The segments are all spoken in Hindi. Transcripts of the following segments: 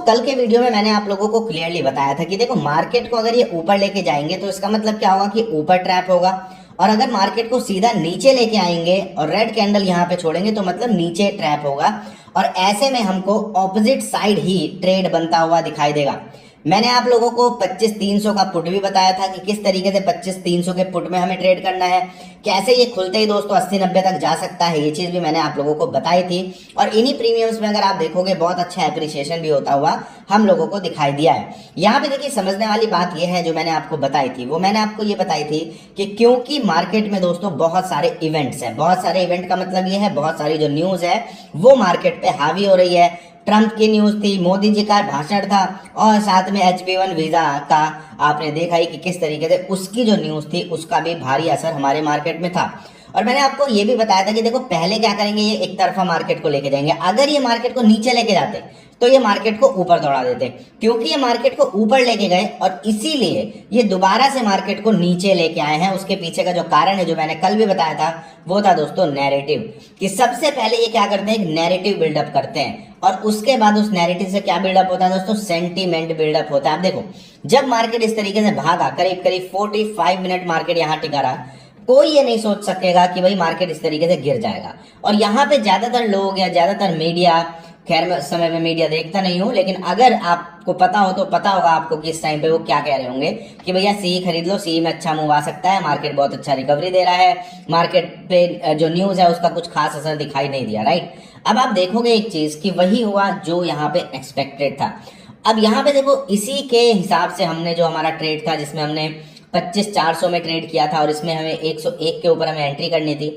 कल के वीडियो में मैंने आप लोगों को क्लियरली बताया था कि देखो मार्केट को अगर ये ऊपर लेके जाएंगे तो इसका मतलब क्या होगा कि ऊपर ट्रैप होगा, और अगर मार्केट को सीधा नीचे लेके आएंगे और रेड कैंडल यहाँ पे छोड़ेंगे तो मतलब नीचे ट्रैप होगा, और ऐसे में हमको ऑपोजिट साइड ही ट्रेड बनता हुआ दिखाई देगा। मैंने आप लोगों को 25-300 का पुट भी बताया था कि किस तरीके से 25-300 के पुट में हमें ट्रेड करना है, कैसे ये खुलते ही दोस्तों 80-90 तक जा सकता है। ये चीज भी मैंने आप लोगों को बताई थी, और इन्हीं प्रीमियम्स में अगर आप देखोगे बहुत अच्छा एप्रिसिएशन भी होता हुआ हम लोगों को दिखाई दिया है। यहाँ पे देखिए समझने वाली बात यह है, जो मैंने आपको बताई थी वो मैंने आपको ये बताई थी कि क्योंकि मार्केट में दोस्तों बहुत सारे इवेंट्स हैं, बहुत सारे इवेंट का मतलब ये है बहुत सारी जो न्यूज है वो मार्केट पे हावी हो रही है। ट्रंप की न्यूज थी, मोदी जी का भाषण था, और साथ में HB1 वीजा का आपने देखा ही कि किस तरीके से उसकी जो न्यूज थी उसका भी भारी असर हमारे मार्केट में था। और मैंने आपको ये भी बताया था कि देखो पहले क्या करेंगे, ये एक तरफा मार्केट को लेके जाएंगे। अगर ये मार्केट को नीचे लेके जाते तो ये मार्केट को ऊपर दौड़ा देते, क्योंकि ये मार्केट को ऊपर लेके गए और इसीलिए ये दोबारा से मार्केट को नीचे लेके आए हैं। उसके पीछे का जो कारण है, जो मैंने कल भी बताया था, वो था दोस्तों नैरेटिव, कि सबसे पहले ये क्या करते हैं, एक नैरेटिव बिल्डअप करते हैं, और उसके बाद उस नैरेटिव से क्या बिल्डअप होता है दोस्तों, सेंटीमेंट बिल्डअप होता है। आप देखो जब मार्केट इस तरीके से भागा, करीब करीब 45 मिनट मार्केट यहाँ टिका रहा, कोई ये नहीं सोच सकेगा कि भाई मार्केट इस तरीके से गिर जाएगा। और यहाँ पे ज्यादातर लोग या ज्यादातर मीडिया, खैर मैं उस समय में मीडिया देखता नहीं हूँ, लेकिन अगर आपको पता हो तो पता होगा आपको कि इस टाइम पे वो क्या कह रहे होंगे कि भैया सीई खरीद लो, सीई में अच्छा मूव आ सकता है, मार्केट बहुत अच्छा रिकवरी दे रहा है, मार्केट पे जो न्यूज है उसका कुछ खास असर दिखाई नहीं दिया, राइट। अब आप देखोगे एक चीज कि वही हुआ जो यहाँ पे एक्सपेक्टेड था। अब यहाँ पे देखो इसी के हिसाब से हमने जो हमारा ट्रेड था, जिसमें हमने 25-400 में ट्रेड किया था, और इसमें हमें 101 के ऊपर हमें एंट्री करनी थी।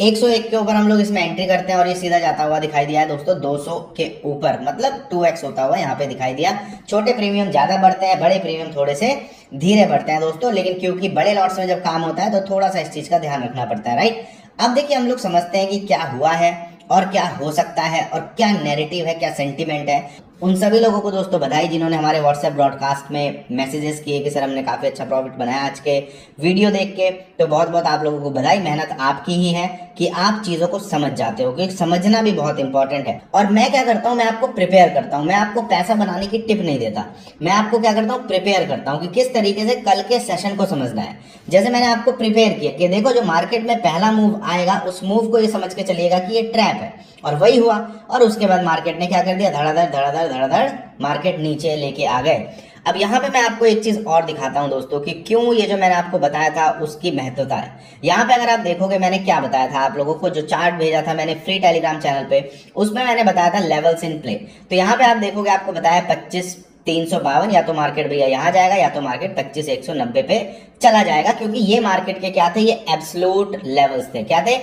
101 के ऊपर हम लोग इसमें एंट्री करते हैं और ये सीधा जाता हुआ दिखाई दिया है दोस्तों 200 के ऊपर, मतलब 2x होता हुआ यहाँ पे दिखाई दिया। छोटे प्रीमियम ज्यादा बढ़ते हैं, बड़े प्रीमियम थोड़े से धीरे बढ़ते हैं दोस्तों, लेकिन क्योंकि बड़े लॉट्स में जब काम होता है तो थोड़ा सा इस चीज का ध्यान रखना पड़ता है, राइट। अब देखिए हम लोग समझते हैं कि क्या हुआ है और क्या हो सकता है और क्या नैरेटिव है, क्या सेंटीमेंट है। उन सभी लोगों को दोस्तों बधाई जिन्होंने हमारे व्हाट्सएप ब्रॉडकास्ट में मैसेजेस किए कि सर हमने काफी अच्छा प्रॉफिट बनाया आज के वीडियो देख के, तो बहुत बहुत आप लोगों को बधाई। मेहनत आपकी ही है कि आप चीजों को समझ जाते हो, क्योंकि समझना भी बहुत इंपॉर्टेंट है। और मैं क्या करता हूँ, मैं आपको प्रिपेयर करता हूँ, मैं आपको पैसा बनाने की टिप नहीं देता, मैं आपको क्या करता हूँ, प्रिपेयर करता हूँ कि किस तरीके से कल के सेशन को समझना है। जैसे मैंने आपको प्रिपेयर किया कि देखो जो मार्केट में पहला मूव आएगा उस मूव को ये समझ के चलिएगा कि ये ट्रैप है, और वही हुआ। और उसके बाद मार्केट ने क्या कर दिया, धड़ाधड़ धड़ाधड़ धड़ाधड़ मार्केट नीचे लेके आ गए। अब यहाँ पे मैं आपको एक चीज और दिखाता हूँ दोस्तों कि क्यों ये जो मैंने आपको बताया था उसकी महत्वता है। यहाँ पे अगर आप देखोगे मैंने क्या बताया था आप लोगों को, जो चार्ट भेजा था मैंने फ्री टेलीग्राम चैनल पे, उसमें मैंने बताया था लेवल्स इन प्ले। तो यहाँ पे आप देखोगे आपको बताया 25,352, या तो मार्केट भैया यहाँ जाएगा या तो मार्केट 25,190 पे चला जाएगा, क्योंकि ये मार्केट के क्या थे, ये एब्सोल्यूट लेवल्स थे। क्या थे,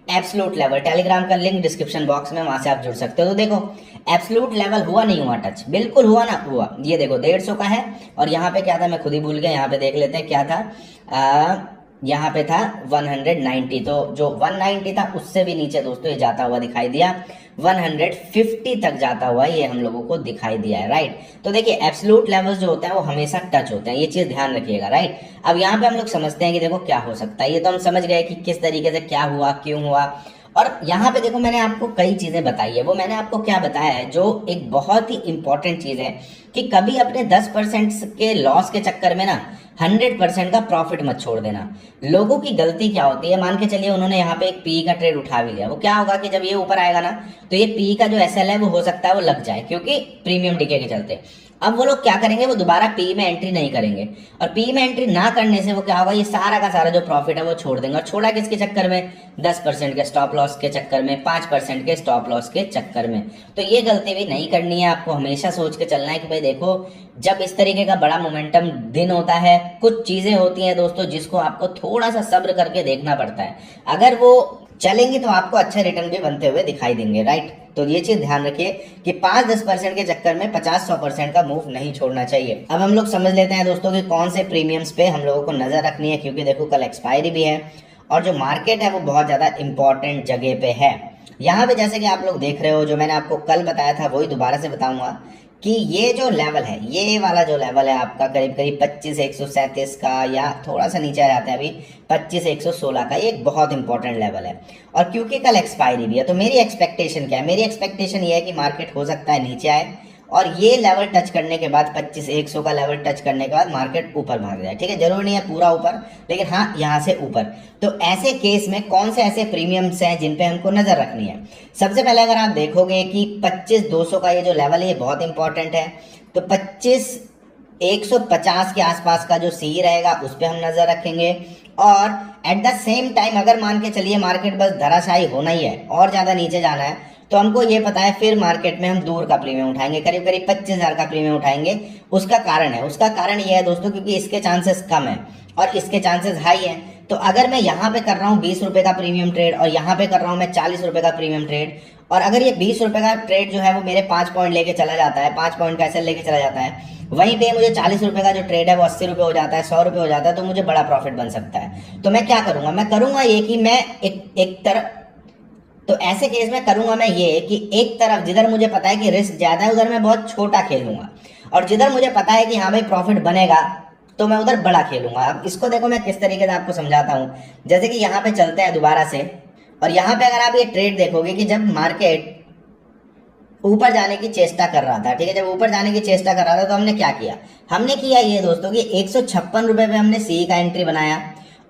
एब्सोल्यूट लेवल। टेलीग्राम का लिंक डिस्क्रिप्शन बॉक्स में, वहां से आप जुड़ सकते हो। तो देखो एब्सोल्यूट लेवल हुआ नहीं हुआ टच, बिल्कुल हुआ ना हुआ। ये देखो 150 का है, और यहाँ पे क्या था मैं खुद ही भूल गया, यहाँ पे देख लेते हैं क्या था। यहाँ पे था 190, तो जो 190 था उससे भी नीचे दोस्तों ये जाता हुआ दिखाई दिया, 150 तक जाता हुआ ये हम लोगों को दिखाई दिया है, राइट। तो देखिए एब्सोल्यूट लेवल्स जो होते हैं वो हमेशा टच होते हैं, ये चीज ध्यान रखिएगा, राइट। अब यहाँ पे हम लोग समझते हैं कि देखो क्या हो सकता है, ये तो हम समझ गए कि किस तरीके से क्या हुआ, क्यों हुआ। और यहाँ पे देखो मैंने आपको कई चीजें बताई है, वो मैंने आपको क्या बताया है, जो एक बहुत ही इंपॉर्टेंट चीज है कि कभी अपने 10% के लॉस के चक्कर में ना 100% का प्रॉफिट मत छोड़ देना। लोगों की गलती क्या होती है, मान के चलिए उन्होंने यहाँ पे एक पी का ट्रेड उठा भी लिया, वो क्या होगा कि जब ये ऊपर आएगा ना तो ये पी का जो एसएल है वो हो सकता है वो लग जाए, क्योंकि प्रीमियम डीके के चलते। अब वो लोग क्या करेंगे, वो दोबारा पी में एंट्री नहीं करेंगे, और पी में एंट्री ना करने से वो क्या होगा, ये सारा का सारा जो प्रॉफिट है वो छोड़ देंगे। और छोड़ा किसके चक्कर में, 10% के स्टॉप लॉस के चक्कर में, 5% के स्टॉप लॉस के चक्कर में। तो ये गलती भी नहीं करनी है, आपको हमेशा सोच के चलना है कि भाई देखो जब इस तरीके का बड़ा मोमेंटम दिन होता है, कुछ चीजें होती हैं दोस्तों जिसको आपको थोड़ा सा सब्र करके देखना पड़ता है। अगर वो चलेंगी तो आपको अच्छे रिटर्न भी बनते हुए दिखाई देंगे, राइट। तो ये चीज ध्यान रखिए कि 5-10% के चक्कर में 50-100% का मूव नहीं छोड़ना चाहिए। अब हम लोग समझ लेते हैं दोस्तों कि कौन से प्रीमियम्स पे हम लोगों को नजर रखनी है, क्योंकि देखो कल एक्सपायरी भी है और जो मार्केट है वो बहुत ज्यादा इंपॉर्टेंट जगह पे है। यहाँ पे जैसे कि आप लोग देख रहे हो, जो मैंने आपको कल बताया था वही दोबारा से बताऊंगा कि ये जो लेवल है, ये वाला जो लेवल है आपका करीब करीब 25,137 का, या थोड़ा सा नीचे आ जाता है अभी 25,116 का, ये एक बहुत इंपॉर्टेंट लेवल है। और क्योंकि कल एक्सपायरी भी है तो मेरी एक्सपेक्टेशन क्या है, मेरी एक्सपेक्टेशन ये है कि मार्केट हो सकता है नीचे आए और ये लेवल टच करने के बाद 25,100 का लेवल टच करने के बाद मार्केट ऊपर भाग जाए, ठीक है, जरूरी नहीं है पूरा ऊपर, लेकिन हाँ यहाँ से ऊपर। तो ऐसे केस में कौन से ऐसे प्रीमियम्स हैं जिन पे हमको नजर रखनी है? सबसे पहले अगर आप देखोगे कि 25,200 का ये जो लेवल है ये बहुत इंपॉर्टेंट है, तो 25,150 के आसपास का जो सी रहेगा उस पर हम नजर रखेंगे। और एट द सेम टाइम अगर मान के चलिए मार्केट बस धराशायी होना ही है और ज्यादा नीचे जाना है, तो हमको ये पता है फिर मार्केट में हम दूर का प्रीमियम उठाएंगे, करीब करीब 25,000 का प्रीमियम उठाएंगे। उसका कारण ये है दोस्तों, क्योंकि इसके चांसेस कम है और इसके चांसेस हाई है। तो अगर मैं यहाँ पे कर रहा हूँ 20 रुपए का प्रीमियम ट्रेड और यहाँ पे कर रहा हूँ मैं 40 रुपए का प्रीमियम ट्रेड, और अगर ये 20 रुपए का ट्रेड जो है वो मेरे 5 पॉइंट लेके चला जाता है, 5 पॉइंट का एसएल लेके चला जाता है, वहीं पे मुझे 40 रुपए का जो ट्रेड है वो 80 रुपए हो जाता है, 100 रुपए हो जाता है, तो मुझे बड़ा प्रॉफिट बन सकता है। तो मैं क्या करूंगा? मैं करूंगा ये कि मैं एक तरफ, तो ऐसे केस में करूंगा मैं ये कि एक तरफ जिधर मुझे पता है कि रिस्क ज्यादा है उधर मैं बहुत छोटा खेलूंगा, और जिधर मुझे पता है कि हाँ भाई प्रॉफिट बनेगा तो मैं उधर बड़ा खेलूंगा। अब इसको देखो मैं किस तरीके से आपको समझाता हूँ। जैसे कि यहाँ पे चलते हैं दोबारा से, और यहाँ पे अगर आप ये ट्रेड देखोगे कि जब मार्केट ऊपर जाने की चेष्टा कर रहा था, ठीक है, जब ऊपर जाने की चेष्टा कर रहा था तो हमने क्या किया? हमने किया ये दोस्तों कि 156 रुपए पे हमने सी का एंट्री बनाया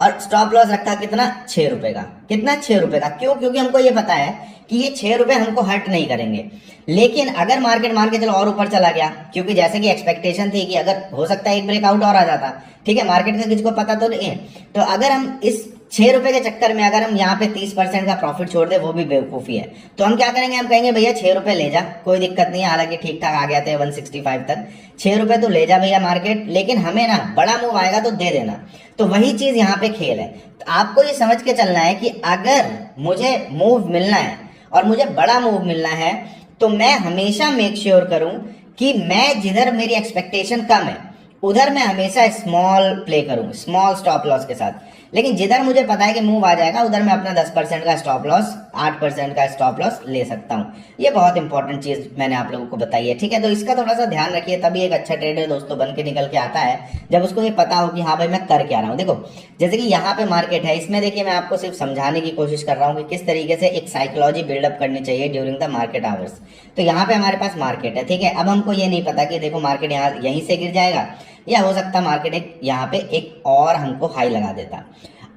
और स्टॉप लॉस रखा कितना? 6 रुपए का। कितना? 6 रुपए का। क्यों? क्योंकि हमको ये पता है कि ये 6 रुपए हमको हर्ट नहीं करेंगे। लेकिन अगर मार्केट मान के चलो और ऊपर चला गया, क्योंकि जैसे कि एक्सपेक्टेशन थी कि अगर हो सकता है एक ब्रेकआउट और आ जाता, ठीक है, मार्केट का किसी को पता तो नहीं है, तो अगर हम इस 6 रुपए के चक्कर में अगर हम यहाँ पे 30% का प्रॉफिट छोड़ दे, वो भी बेवकूफी है। तो हम क्या करेंगे? हम कहेंगे भैया 6 रुपए ले जा, कोई दिक्कत नहीं है, हालांकि ठीक ठाक आ गया था 165 तक, 6 रुपए तो ले जा भैया मार्केट, लेकिन हमें ना बड़ा मूव आएगा तो दे देना। तो वही चीज यहाँ पे खेल है। तो आपको ये समझ के चलना है कि अगर मुझे मूव मिलना है और मुझे बड़ा मूव मिलना है, तो मैं हमेशा मेक श्योर करूं कि मैं जिधर मेरी एक्सपेक्टेशन कम है उधर मैं हमेशा स्मॉल प्ले करूं, स्मॉल स्टॉप लॉस के साथ। लेकिन जिधर मुझे पता है कि मूव आ जाएगा उधर मैं अपना 10% का स्टॉप लॉस, 8% का स्टॉप लॉस ले सकता हूं। ये बहुत इंपॉर्टेंट चीज मैंने आप लोगों को बताई है, ठीक है। तो इसका थोड़ा सा ध्यान रखिए, तभी एक अच्छा ट्रेडर दोस्तों बन के निकल के आता है, जब उसको ये पता हो कि हाँ भाई मैं कर क्या रहा हूँ। देखो जैसे कि यहाँ पे मार्केट है, इसमें देखिए मैं आपको सिर्फ समझाने की कोशिश कर रहा हूँ कि किस तरीके से एक साइकोलॉजी बिल्डअप करनी चाहिए ड्यूरिंग द मार्केट आवर्स। तो यहाँ पे हमारे पास मार्केट है, ठीक है। अब हमको ये नहीं पता कि देखो मार्केट यहाँ यहीं से गिर जाएगा या हो सकता मार्केट एक यहाँ पे एक और हमको हाई लगा देता।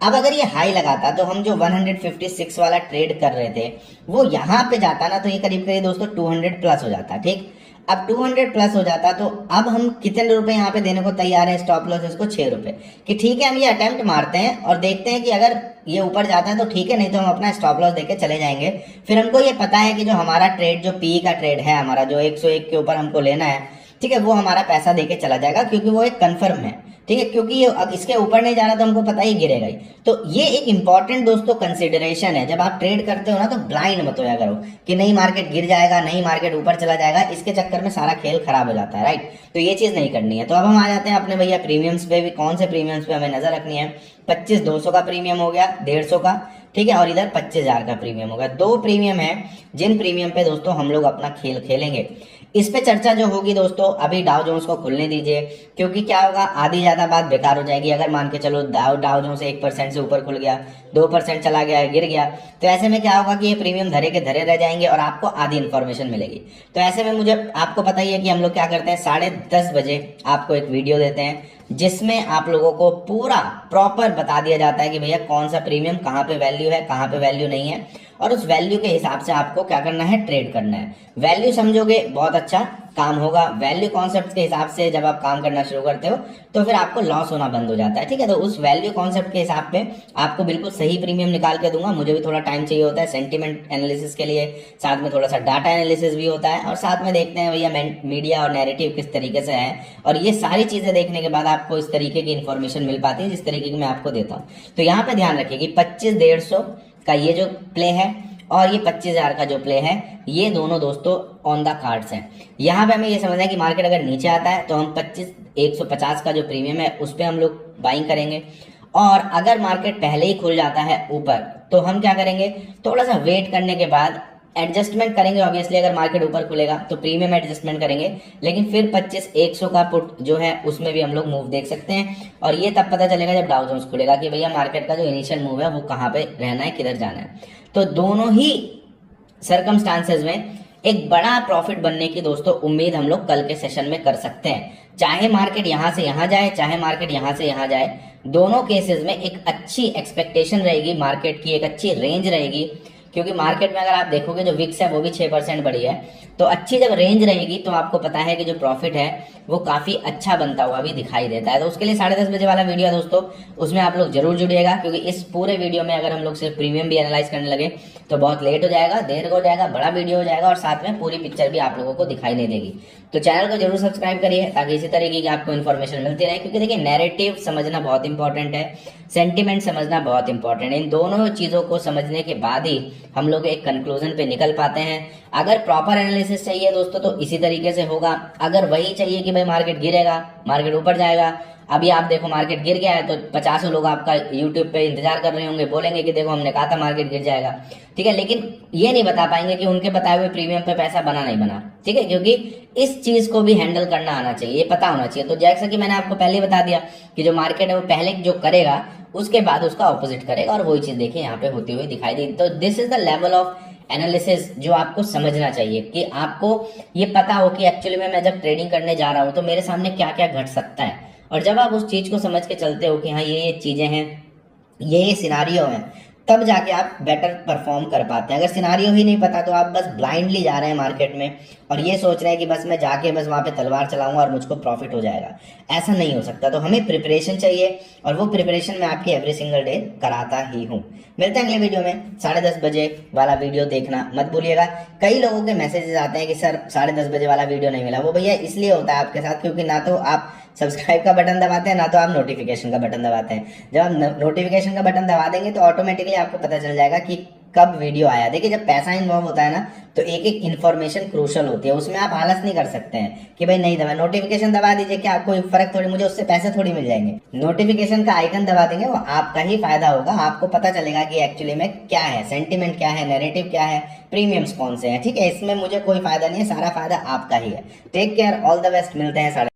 अब अगर ये हाई लगाता तो हम जो 156 वाला ट्रेड कर रहे थे वो यहाँ पे जाता ना, तो ये करीब करीब दोस्तों 200 प्लस हो जाता, ठीक। अब 200 प्लस हो जाता तो अब हम कितने रुपए यहाँ पे देने को तैयार है स्टॉप लॉस इसको? 6 रुपए कि ठीक है, हम ये अटेम्प्ट मारते हैं और देखते हैं कि अगर ये ऊपर जाता है तो ठीक है, नहीं तो हम अपना स्टॉप लॉस देके चले जाएंगे। फिर हमको ये पता है कि जो हमारा ट्रेड, जो पी का ट्रेड है हमारा, जो 101 के ऊपर हमको लेना है, ठीक है, वो हमारा पैसा देके चला जाएगा क्योंकि वो एक कंफर्म है, ठीक है, क्योंकि ये अब इसके ऊपर नहीं जा रहा तो हमको पता ही गिरेगा ही। तो ये एक इंपॉर्टेंट दोस्तों कंसिडरेशन है, जब आप ट्रेड करते हो ना तो ब्लाइंड मत होया करो कि नहीं मार्केट गिर जाएगा, नहीं मार्केट ऊपर चला जाएगा, इसके चक्कर में सारा खेल खराब हो जाता है, राइट। तो ये चीज नहीं करनी है। तो अब हम आ जाते हैं अपने भैया प्रीमियम्स पे भी। कौन से प्रीमियम्स पे हमें नजर रखनी है? 25,200 का प्रीमियम हो गया, 150 का, ठीक है, और इधर 25,000 का प्रीमियम होगा। 2 प्रीमियम है जिन प्रीमियम पे दोस्तों हम लोग अपना खेल खेलेंगे। इस पे चर्चा जो होगी दोस्तों, अभी डाउ जोन्स को खुलने दीजिए, क्योंकि क्या होगा, आधी ज्यादा बात बेकार हो जाएगी। अगर मान के चलो डाउ जोन्स 1% से ऊपर खुल गया, 2% चला गया, गिर गया, तो ऐसे में क्या होगा कि ये प्रीमियम धरे के धरे रह जाएंगे और आपको आधी इन्फॉर्मेशन मिलेगी। तो ऐसे में मुझे आपको पता ही है कि हम लोग क्या करते हैं, 10:30 बजे आपको एक वीडियो देते हैं जिसमें आप लोगों को पूरा प्रॉपर बता दिया जाता है कि भैया कौन सा प्रीमियम कहाँ पे वैल्यू है, कहाँ पे वैल्यू नहीं है, और उस वैल्यू के हिसाब से आपको क्या करना है, ट्रेड करना है। वैल्यू समझोगे बहुत अच्छा काम होगा। वैल्यू कॉन्सेप्ट के हिसाब से जब आप काम करना शुरू करते हो तो फिर आपको लॉस होना बंद हो जाता है, ठीक है। तो उस वैल्यू कॉन्सेप्ट के हिसाब पे आपको बिल्कुल सही प्रीमियम निकाल के दूंगा। मुझे भी थोड़ा टाइम चाहिए होता है सेंटीमेंट एनालिसिस के लिए, साथ में थोड़ा सा डाटा एनालिसिस भी होता है, और साथ में देखते हैं भैया मीडिया और नैरेटिव किस तरीके से है, और ये सारी चीजें देखने के बाद आपको इस तरीके की इन्फॉर्मेशन मिल पाती है जिस तरीके की मैं आपको देता हूँ। तो यहाँ पे ध्यान रखिए कि 25,150 का ये जो प्ले है और ये 25,000 का जो प्ले है, ये दोनों दोस्तों ऑन द कार्ड्स हैं। यहाँ पे हमें ये समझना है कि मार्केट अगर नीचे आता है तो हम 25,150 का जो प्रीमियम है उस पर हम लोग बाइंग करेंगे, और अगर मार्केट पहले ही खुल जाता है ऊपर तो हम क्या करेंगे, थोड़ा सा वेट करने के बाद एडजस्टमेंट करेंगे। ऑब्वियसली अगर मार्केट ऊपर खुलेगा तो प्रीमियम एडजस्टमेंट करेंगे, लेकिन फिर 25,100 का पुट जो है उसमें भी हम लोग मूव देख सकते हैं, और ये तब पता चलेगा जब डाउ जोन्स खुलेगा कि भैया मार्केट का जो इनिशियल मूव है वो कहाँ पे रहना है, किधर जाना है। तो दोनों ही सर्कमस्टांसेस में एक बड़ा प्रॉफिट बनने की दोस्तों उम्मीद हम लोग कल के सेशन में कर सकते हैं। चाहे मार्केट यहां से यहां जाए, चाहे मार्केट यहां से यहां जाए, दोनों केसेस में एक अच्छी एक्सपेक्टेशन रहेगी मार्केट की, एक अच्छी रेंज रहेगी। क्योंकि मार्केट में अगर आप देखोगे जो विक्स है वो भी 6% बढ़ी है, तो अच्छी जब रेंज रहेगी तो आपको पता है कि जो प्रॉफिट है वो काफी अच्छा बनता हुआ भी दिखाई देता है। तो उसके लिए 10:30 बजे वाला वीडियो है दोस्तों, उसमें आप लोग जरूर जुड़िएगा, क्योंकि इस पूरे वीडियो में अगर हम लोग सिर्फ प्रीमियम भी एनालाइज करने लगे तो बहुत लेट हो जाएगा, देर हो जाएगा, बड़ा वीडियो हो जाएगा और साथ में पूरी पिक्चर भी आप लोगों को दिखाई नहीं देगी। तो चैनल को जरूर सब्सक्राइब करिए ताकि इसी तरीके की आपको इन्फॉर्मेशन मिलती रहे। क्योंकि देखिए नैरेटिव समझना बहुत इंपॉर्टेंट है, सेंटिमेंट समझना बहुत इंपॉर्टेंट है। इन दोनों चीजों को समझने के बाद ही हम लोग एक कंक्लूजन पे निकल पाते हैं। अगर प्रॉपर एनालिसिस चाहिए दोस्तों तो इसी तरीके से होगा। अगर वही चाहिए कि भाई मार्केट गिरेगा, मार्केट ऊपर जाएगा, अभी आप देखो मार्केट गिर गया है तो 50 लोग आपका यूट्यूब पे इंतजार कर रहे होंगे, बोलेंगे कि देखो हमने कहा था मार्केट गिर जाएगा, ठीक है, लेकिन ये नहीं बता पाएंगे कि उनके बताए हुए प्रीमियम पे पैसा बना नहीं बना, ठीक है, क्योंकि इस चीज को भी हैंडल करना आना चाहिए, ये पता होना चाहिए। तो जैसा कि मैंने आपको पहले बता दिया कि जो मार्केट है वो पहले जो करेगा उसके बाद उसका ऑपोजिट करेगा, और वही चीज देखिए यहाँ पे होती हुई दिखाई दी। तो this is the level of analysis जो आपको समझना चाहिए, कि आपको ये पता हो कि एक्चुअली में मैं जब ट्रेडिंग करने जा रहा हूँ तो मेरे सामने क्या क्या घट सकता है। और जब आप उस चीज को समझ के चलते हो कि हाँ ये चीजें हैं, ये सिनारियो है, तब जाके आप बेटर परफॉर्म कर पाते हैं। अगर सिनारियो ही नहीं पता तो आप बस ब्लाइंडली जा रहे हैं मार्केट में और ये सोच रहे हैं कि बस मैं जाके बस वहां पे तलवार चलाऊंगा और मुझको प्रॉफिट हो जाएगा, ऐसा नहीं हो सकता। तो हमें प्रिपरेशन चाहिए और वो प्रिपरेशन मैं आपकी एवरी सिंगल डे कराता ही हूँ। मिलते हैं अगले वीडियो में। 10:30 बजे वाला वीडियो देखना मत भूलिएगा। कई लोगों के मैसेजेस आते हैं कि सर 10:30 बजे वाला वीडियो नहीं मिला। वो भैया इसलिए होता है आपके साथ क्योंकि ना तो आप सब्सक्राइब का बटन दबाते हैं, ना तो आप नोटिफिकेशन का बटन दबाते हैं। जब आप नोटिफिकेशन का बटन दबा देंगे तो ऑटोमेटिकली आपको पता चल जाएगा कि कब वीडियो आया। देखिए जब पैसा इन्वॉल्व होता है ना तो एक एक इन्फॉर्मेशन क्रूशल होती है, उसमें आप आलस नहीं कर सकते हैं कि भाई नहीं दबा, नोटिफिकेशन दबा दीजिए, क्या कोई फर्क थोड़ी, मुझे उससे पैसे थोड़ी मिल जाएंगे। नोटिफिकेशन का आइकन दबा देंगे, वो आपका ही फायदा होगा, आपको पता चलेगा कि एक्चुअली में क्या है, सेंटिमेंट क्या है, नैरेटिव क्या है, प्रीमियम्स कौन से हैं, ठीक है। इसमें मुझे कोई फायदा नहीं है, सारा फायदा आपका ही है। Take care, all the best, मिलते हैं